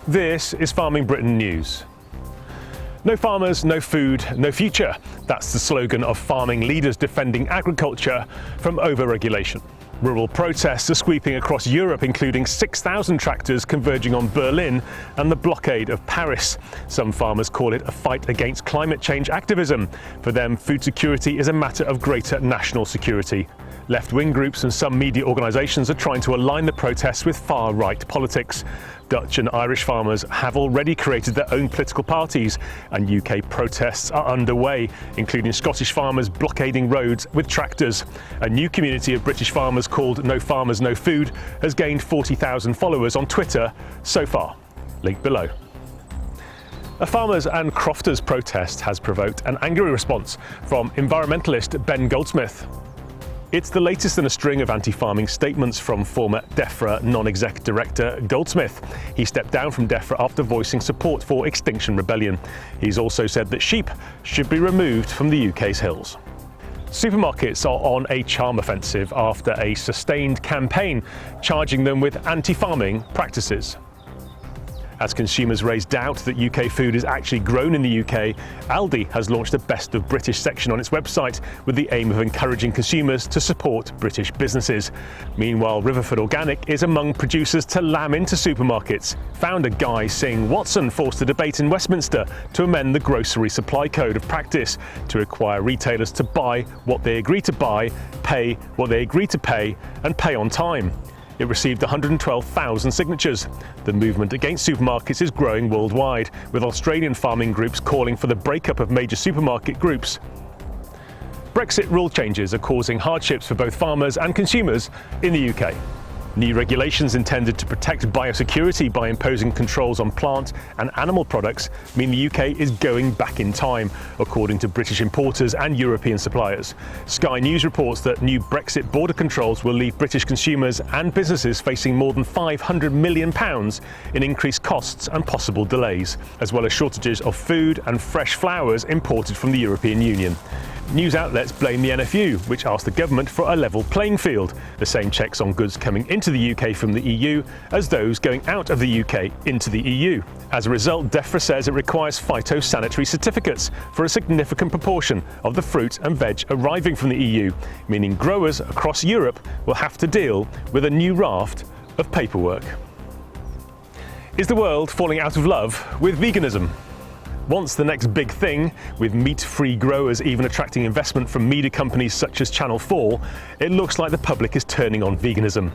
This is Farming Britain News. No farmers, no food, no future. That's the slogan of farming leaders defending agriculture from over-regulation. Rural protests are sweeping across Europe, including 6,000 tractors converging on Berlin and the blockade of Paris. Some farmers call it a fight against climate change activism. For them, food security is a matter of greater national security. Left-wing groups and some media organisations are trying to align the protests with far-right politics. Dutch and Irish farmers have already created their own political parties, and UK protests are underway, including Scottish farmers blockading roads with tractors. A new community of British farmers called No Farmers, No Food has gained 40,000 followers on Twitter so far. Link below. A farmers and crofters protest has provoked an angry response from environmentalist Ben Goldsmith. It's the latest in a string of anti-farming statements from former DEFRA non-exec director Goldsmith. He stepped down from DEFRA after voicing support for Extinction Rebellion. He's also said that sheep should be removed from the UK's hills. Supermarkets are on a charm offensive after a sustained campaign charging them with anti-farming practices. As consumers raise doubt that UK food is actually grown in the UK, Aldi has launched a Best of British section on its website with the aim of encouraging consumers to support British businesses. Meanwhile, Riverford Organic is among producers to lamb into supermarkets. Founder Guy Singh Watson forced a debate in Westminster to amend the Grocery Supply Code of Practice to require retailers to buy what they agree to buy, pay what they agree to pay, and pay on time. It received 112,000 signatures. The movement against supermarkets is growing worldwide, with Australian farming groups calling for the breakup of major supermarket groups. Brexit rule changes are causing hardships for both farmers and consumers in the UK. New regulations intended to protect biosecurity by imposing controls on plant and animal products mean the UK is going back in time, according to British importers and European suppliers. Sky News reports that new Brexit border controls will leave British consumers and businesses facing more than £500 million in increased costs and possible delays, as well as shortages of food and fresh flowers imported from the European Union. News outlets blame the NFU, which asked the government for a level playing field, the same checks on goods coming into the UK from the EU as those going out of the UK into the EU. As a result, DEFRA says it requires phytosanitary certificates for a significant proportion of the fruit and veg arriving from the EU, meaning growers across Europe will have to deal with a new raft of paperwork. Is the world falling out of love with veganism? Once the next big thing, with meat-free growers even attracting investment from media companies such as Channel 4, it looks like the public is turning on veganism.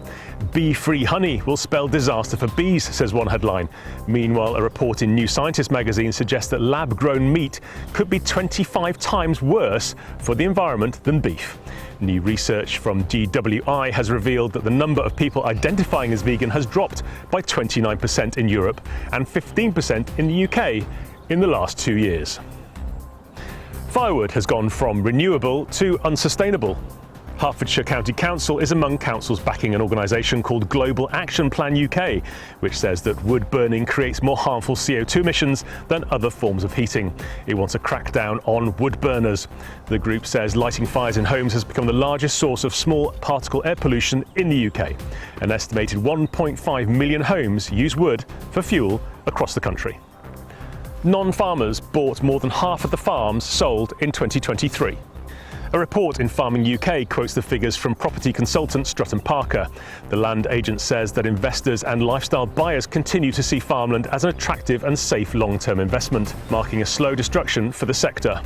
Bee-free honey will spell disaster for bees, says one headline. Meanwhile, a report in New Scientist magazine suggests that lab-grown meat could be 25 times worse for the environment than beef. New research from GWI has revealed that the number of people identifying as vegan has dropped by 29% in Europe and 15% in the UK in the last 2 years. Firewood has gone from renewable to unsustainable. Hertfordshire County Council is among councils backing an organisation called Global Action Plan UK, which says that wood burning creates more harmful CO2 emissions than other forms of heating. It wants a crackdown on wood burners. The group says lighting fires in homes has become the largest source of small particle air pollution in the UK. An estimated 1.5 million homes use wood for fuel across the country. Non-farmers bought more than half of the farms sold in 2023. A report in Farming UK quotes the figures from property consultant Strutton Parker. The land agent says that investors and lifestyle buyers continue to see farmland as an attractive and safe long-term investment, marking a slow destruction for the sector.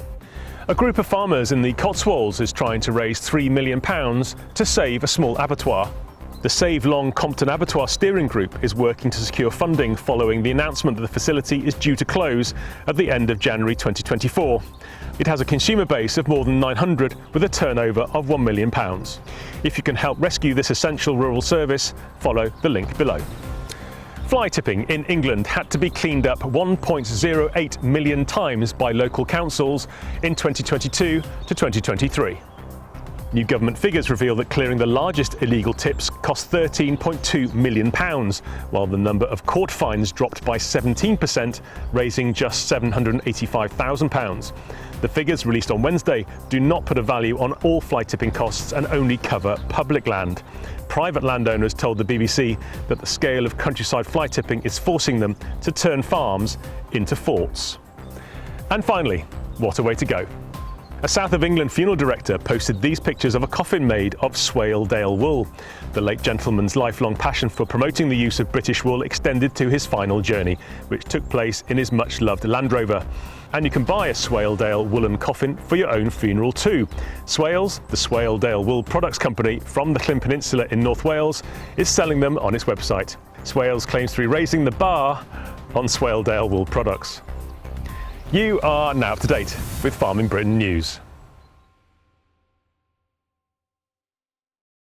A group of farmers in the Cotswolds is trying to raise £3 million to save a small abattoir. The Save Long Compton Abattoir steering group is working to secure funding following the announcement that the facility is due to close at the end of January 2024. It has a consumer base of more than 900 with a turnover of £1 million. If you can help rescue this essential rural service, follow the link below. Fly tipping in England had to be cleaned up 1.08 million times by local councils in 2022 to 2023. New government figures reveal that clearing the largest illegal tips cost £13.2 million, while the number of court fines dropped by 17%, raising just £785,000. The figures released on Wednesday do not put a value on all fly tipping costs and only cover public land. private landowners told the BBC that the scale of countryside fly tipping is forcing them to turn farms into forts. And finally, what a way to go. A South of England funeral director posted these pictures of a coffin made of Swaledale wool. The late gentleman's lifelong passion for promoting the use of British wool extended to his final journey, which took place in his much-loved Land Rover. And you can buy a Swaledale woolen coffin for your own funeral too. Swales, the Swaledale Wool Products Company from the Clyn Peninsula in North Wales, is selling them on its website. Swales claims to be raising the bar on Swaledale wool products. You are now up to date with Farming Britain news.